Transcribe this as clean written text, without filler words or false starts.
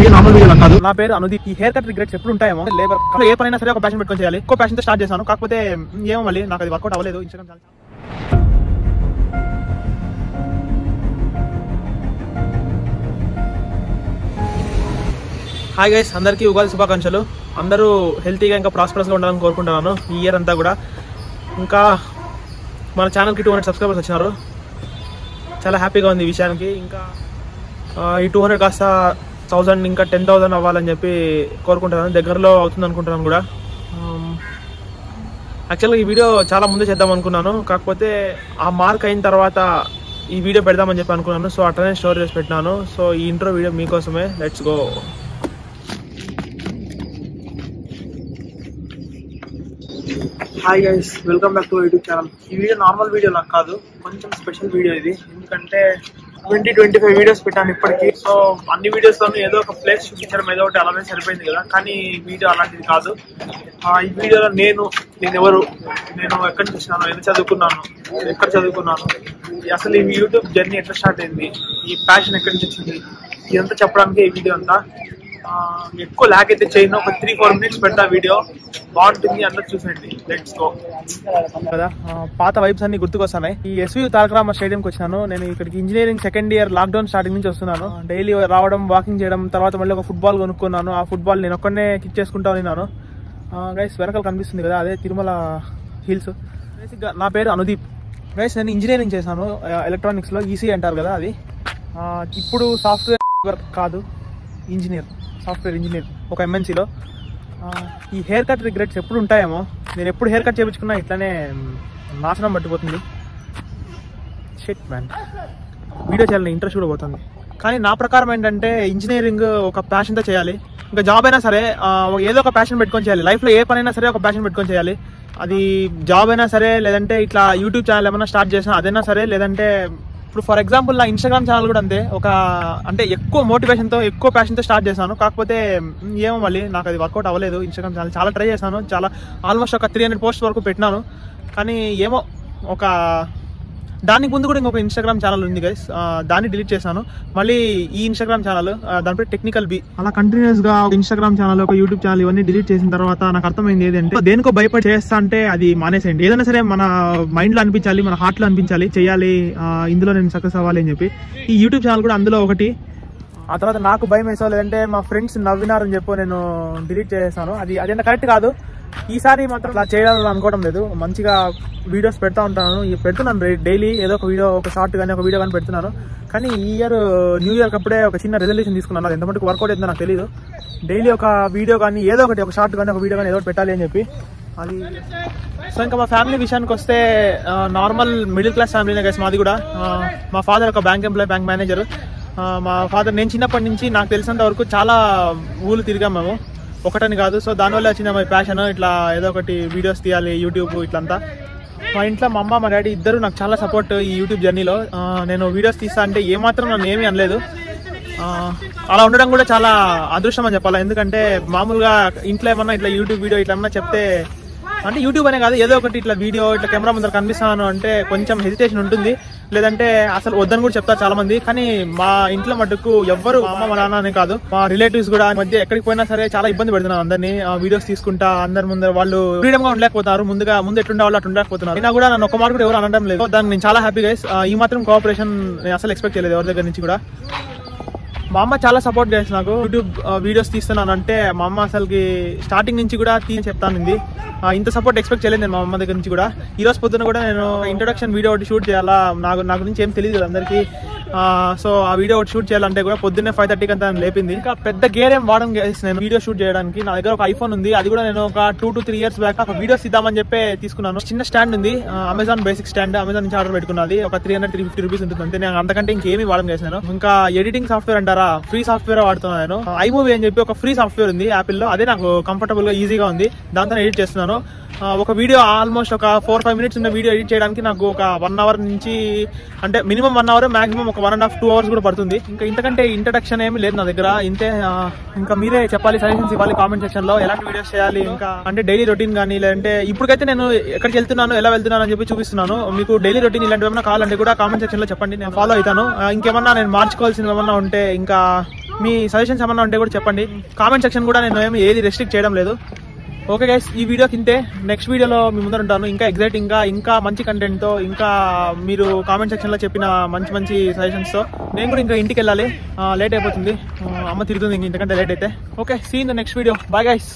Video normal video కాదు. నా పేరు అనుదీప్. ఈ హెయిర్ కట్ రిగ్రెట్స్ ఎప్పుడు ఉంటాయేమో. లేబర్ ఏ పనైనా సరే ఒక ప్యాషన్ పెట్టుకొని చేయాలి. ఎక్కువ ప్యాషన్ తో స్టార్ట్ చేశాను, కాకపోతే ఏమో మళ్ళీ నాకు అది వర్కౌట్ అవ్వలేదు. ఇన్స్టాగ్రామ్ ఛానల్ హాయ్ గైస్, అందరికీ ఉగాది శుభాకాంక్షలు. అందరూ హెల్తీగా ఇంకా ప్రాస్పరస్గా ఉండాలని కోరుకుంటున్నాను ఈ ఇయర్ అంతా కూడా. ఇంకా మన ఛానల్కి 200 సబ్స్క్రైబర్స్ వచ్చినారు, చాలా హ్యాపీగా ఉంది ఈ విషయానికి. ఇంకా ఈ 200 కాస్త 1000 ఇంకా 10,000 అవ్వాలని చెప్పి కోరుకుంటున్నాను. దగ్గరలో అవుతుంది అనుకుంటున్నాను కూడా. యాక్చువల్గా ఈ వీడియో చాలా ముందే చేద్దాం అనుకున్నాను, కాకపోతే ఆ మార్క్ అయిన తర్వాత ఈ వీడియో పెడదామని చెప్పి అనుకున్నాను. సో అట్లనే స్టోర్ చేసి పెట్టినాను. సో ఈ ఇంట్రో వీడియో మీకోసమే. Let's go. Hi guys, welcome back to YouTube channel. ఈ వీడియో నార్మల్ వీడియో నాకు కాదు, కొంచెం స్పెషల్ వీడియో ఇది. ఎందుకంటే 20-25 వీడియోస్ పెట్టాను ఇప్పటికీ. సో అన్ని వీడియోస్లోనూ ఏదో ఒక ప్లేస్ చూపించడం ఏదో ఒకటి అలానే సరిపోయింది కదా. కానీ ఈ వీడియో అలాంటిది కాదు. ఈ వీడియోలో నేను ఎవరు, నేను ఎక్కడి నుంచి వచ్చినాను, ఎంత చదువుకున్నాను, ఎక్కడ చదువుకున్నాను, అసలు ఈ యూట్యూబ్ జర్నీ ఎట్లా స్టార్ట్ అయింది, ఈ ప్యాషన్ ఎక్కడి నుంచి వచ్చింది, ఇదంతా చెప్పడానికి ఈ వీడియో అంతా. ఎక్కువ ల్యాక్ అయితే చేయను, ఒక 3-4 మినిట్స్ పెడతా. వీడియో బాగుంటుంది, అందరూ చూసేయండి. Let's go. కదా పాత వైబ్స్ అన్ని గుర్తుకొస్తున్నాయి. ఈ ఎస్వి తారక రామ స్టేడియంకి వచ్చినాను. నేను ఇక్కడికి engineering second year lockdown starting నుంచి వస్తున్నాను. డైలీ రావడం, వాకింగ్ చేయడం, తర్వాత మళ్ళీ ఒక ఫుట్బాల్ కొనుక్కున్నాను. ఆ ఫుట్బాల్ నేను ఒక్కనే కిక్ చేసుకుంటా ఉన్నాను. గైస్ వెనకాల కనిపిస్తుంది కదా, అదే తిరుమల హిల్స్. బేసిక్గా నా పేరు అనుదీప్. గైస్ నేను ఇంజనీరింగ్ చేశాను ఎలక్ట్రానిక్స్లో, ఈసీ అంటారు కదా అది. ఇప్పుడు సాఫ్ట్వేర్ కాదు, ఇంజనీర్, సాఫ్ట్వేర్ ఇంజనీర్ ఒక ఎంఎన్సీలో. ఈ హెయిర్ కట్ రిగ్రెట్స్ ఎప్పుడు ఉంటాయేమో. నేను ఎప్పుడు హెయిర్ కట్ చేయించుకున్నా ఇట్లానే నాశనం పట్టిపోతుంది. షిట్ మ్యాన్, వీడియో చేయాలని ఇంట్రెస్ట్ కూడా పోతుంది. కానీ నా ప్రకారం ఏంటంటే ఇంజనీరింగ్ ఒక ప్యాషన్తో చేయాలి. ఇంకా జాబ్ అయినా సరే ఏదో ఒక ప్యాషన్ పెట్టుకొని చేయాలి. లైఫ్లో ఏ పనైనా సరే ఒక ప్యాషన్ పెట్టుకొని చేయాలి. అది జాబ్ అయినా సరే, లేదంటే ఇట్లా యూట్యూబ్ ఛానల్ ఏమైనా స్టార్ట్ చేసినా అదైనా సరే, లేదంటే ఇప్పుడు ఫర్ ఎగ్జాంపుల్ నా ఇన్స్టాగ్రామ్ ఛానల్ కూడా అంతే. అంటే ఎక్కువ మోటివేషన్తో, ఎక్కువ ప్యాషన్తో స్టార్ట్ చేశాను, కాకపోతే ఏమో మళ్ళీ నాకు అది వర్కౌట్ అవ్వలేదు. ఇన్స్టాగ్రామ్ ఛానల్ చాలా ట్రై చేశాను, చాలా ఆల్మోస్ట్ ఒక 300 పోస్ట్ వరకు పెట్టినాను. కానీ ఏమో దానికి ముందు కూడా ఇంకొక ఇన్స్టాగ్రామ్ ఛానల్ ఉంది గైస్, దాన్ని డిలీట్ చేశాను. మళ్ళీ ఈ ఇన్స్టాగ్రామ్ ఛానల్, దానిపై టెక్నికల్ బి, అలా కంటిన్యూస్ గా ఇన్స్టాగ్రామ్ ఛానల్, ఒక యూట్యూబ్ ఛానల్ ఇవన్నీ డిలీట్ చేసిన తర్వాత నాకు అర్థమైంది ఏంటంటే, దేనికో భయపడి చేస్తా అంటే అది మానేసేయండి. ఏదైనా సరే మన మైండ్ లో అనిపించాలి, మన హార్ట్ లో అనిపించాలి, చేయాలి, ఇందులో నేను సక్సెస్ అవ్వాలి అని చెప్పి. ఈ యూట్యూబ్ ఛానల్ కూడా అందులో ఒకటి. ఆ తర్వాత నాకు భయం వేసా, లేదంటే మా ఫ్రెండ్స్ నవ్వినారని చెప్పి నేను డిలీట్ చేసేసాను. అది కరెక్ట్ కాదు. ఈసారి మాత్రం అలా చేయాలని అనుకోవడం లేదు. మంచిగా వీడియోస్ పెడుతున్నాను డైలీ. ఏదో ఒక వీడియో, ఒక షార్ట్ కానీ, ఒక వీడియో కానీ పెడుతున్నాను. కానీ ఈ ఇయర్ న్యూ ఇయర్కి అప్పుడే ఒక చిన్న రెజల్యూషన్ తీసుకున్నాను. అది ఎంతమందికి వర్కౌట్ అవుతుందో నాకు తెలియదు. డైలీ ఒక వీడియో కానీ, ఏదో ఒకటి, ఒక షార్ట్ కానీ, ఒక వీడియో కానీ ఏదో ఒకటి పెట్టాలి అని చెప్పి. అది సో ఇంకా మా ఫ్యామిలీ విషయానికి వస్తే, నార్మల్ మిడిల్ క్లాస్ ఫ్యామిలీనే కదా మాది కూడా. మా ఫాదర్ ఒక బ్యాంక్ ఎంప్లాయ్, బ్యాంక్ మేనేజర్. మా ఫాదర్, నేను చిన్నప్పటి నుంచి నాకు తెలిసినంత వరకు చాలా ఊళ్ళు తిరిగాం మేము, ఒకటని కాదు. సో దానివల్ల వచ్చిన మా ప్యాషన్, ఇట్లా ఏదో ఒకటి వీడియోస్ తీయాలి, యూట్యూబ్ ఇట్లంతా. మా ఇంట్లో మా అమ్మ, మా డాడీ ఇద్దరు నాకు చాలా సపోర్ట్ ఈ యూట్యూబ్ జర్నీలో. నేను వీడియోస్ తీస్తా అంటే ఏమాత్రం నన్ను ఏమీ అనలేదు. అలా ఉండడం కూడా చాలా అదృష్టం అని చెప్పాలి. ఎందుకంటే మామూలుగా ఇంట్లో ఏమన్నా ఇట్లా యూట్యూబ్ వీడియో ఇట్లా ఏమన్నా చెప్తే, అంటే యూట్యూబ్ అనే కాదు, ఏదో ఒకటి ఇట్లా వీడియో, ఇట్లా కెమెరా ముందర కనిపిస్తాను అంటే కొంచెం హెసిటేషన్ ఉంటుంది, లేదంటే అసలు వద్దని కూడా చెప్తారు చాలా మంది. కానీ మా ఇంట్లో మటుకు ఎవ్వరు, మా అమ్మ, మా నాన్న అనే కాదు, మా రిలేటివ్స్ కూడా మధ్య ఎక్కడికి పోయినా సరే చాలా ఇబ్బంది పెడుతున్నారు అందరినీ. వీడియోస్ తీసుకుంటా అందరి ముందర వాళ్ళు ఫ్రీడమ్ గా ఉండలేకపోతున్నారు. ముందు ఎట్లుండే వాళ్ళు అట్లా ఉండలేకపోతున్నారు. అయినా కూడా నన్ను ఒక్క మాట కూడా ఎవరు అనడం లేదు. దాన్ని నేను చాలా హ్యాపీ గైస్. ఈ మాత్రం కోఆపరేషన్ నేను అసలు ఎక్స్పెక్ట్ చేయలేదు ఎవరి దగ్గర నుంచి కూడా. మా అమ్మ చాలా సపోర్ట్ చేసి నాకు యూట్యూబ్ వీడియోస్ తీస్తున్నాను అంటే, మా అమ్మ అసలుకి స్టార్టింగ్ నుంచి కూడా చెప్తానింది. ఇంత సపోర్ట్ ఎక్స్పెక్ట్ చేయలేదు నేను మా అమ్మ దగ్గర నుంచి కూడా. ఈ రోజు పొద్దున కూడా నేను ఇంట్రొడక్షన్ వీడియో ఒకటి షూట్ చేయాలా, నా గురించి ఏం తెలియదు కదా అందరికీ. సో ఆ వీడియో ఒకటి షూట్ చేయాలంటే కూడా పొద్దున్నే 5:30కి అంతా లేపింది. ఇంకా పెద్ద గేర్ ఏం వాడడం నేను వీడియో షూట్ చేయడానికి. నా దగ్గర ఒక ఐఫోన్ ఉంది, అది కూడా నేను ఒక 2 to 3 years బ్యాక్ ఒక వీడియోస్ ఇద్దామని చెప్పి తీసుకున్నాను. చిన్న స్టాండ్ ఉంది, అమెజాన్ బేసిక్ స్టాండ్, అమెజాన్ నుంచి ఆర్డర్ పెట్టుకున్నది. ఒక 300-350 రూపీస్ ఉంటుంది అంతే. నేను అంతకంటే ఇంకేమీ వాడడం చేశాను. ఇంకా ఎడిటింగ్ సాఫ్ట్వేర్ అంటారా, ఫ్రీ సాఫ్ట్వేర్ వాడుతున్నాను. ఐమూవీ అని చెప్పి ఒక ఫ్రీ సాఫ్ట్వేర్ ఉంది యాపిల్ లో, అదే నాకు కంఫర్టబుల్ గా ఈజీగా ఉంది. దాంతో ఎడిట్ చేస్తున్నాను. ఒక వీడియో ఆల్మోస్ట్ ఒక 4-5 minutes ఉన్న వీడియో ఎడిట్ చేయడానికి నాకు ఒక 1 hour నుంచి, అంటే మినిమం 1 hour, మాక్సిమం ఒక 1.5-2 hours కూడా పడుతుంది. ఇంకా ఇంతకంటే ఇంట్రడక్షన్ ఏమి లేదు నా దగ్గర. ఇంతే. ఇంకా మీరే చెప్పాలి, సజెషన్స్ ఇవ్వాలి కామెంట్ సెక్షన్ లో, ఎలాంటి వీడియోస్ చేయాలి. ఇంకా అంటే డైలీ రొటీన్ కానీ, లేదంటే ఇప్పటికైతే నేను ఎక్కడికి వెళ్తున్నాను, ఎలా వెళ్తున్నాను అని చెప్పి చూపిస్తున్నాను. మీకు డైలీ రొటీన్ ఇలాంటివి ఏమైనా కావాలంటే కూడా కామెంట్ సెక్షన్ లో చెప్పండి, నేను ఫాలో అవుతాను. ఇంకేమన్నా నేను మార్చుకోవాల్సినవి ఏమన్నా ఉంటే, ఇంకా మీ సజెషన్స్ ఏమన్నా ఉంటే కూడా చెప్పండి. కామెంట్ సెక్షన్ కూడా నేను ఏమి ఏది రెస్ట్రిక్ట్ చేయడం లేదు. ఓకే గైస్, ఈ వీడియోకి ఇంతే. నెక్స్ట్ వీడియోలో మీ ముందర ఉంటాను ఇంకా ఎగ్జైటింగ్గా, ఇంకా మంచి కంటెంట్తో, ఇంకా మీరు కామెంట్ సెక్షన్లో చెప్పిన మంచి మంచి సజెషన్స్తో. నేను కూడా ఇంకా ఇంటికి వెళ్ళాలి, లేట్ అయిపోతుంది, అమ్మ తిరుగుతుంది ఇంతకంటే లేట్ అయితే. Okay, see in the next video. Bye guys.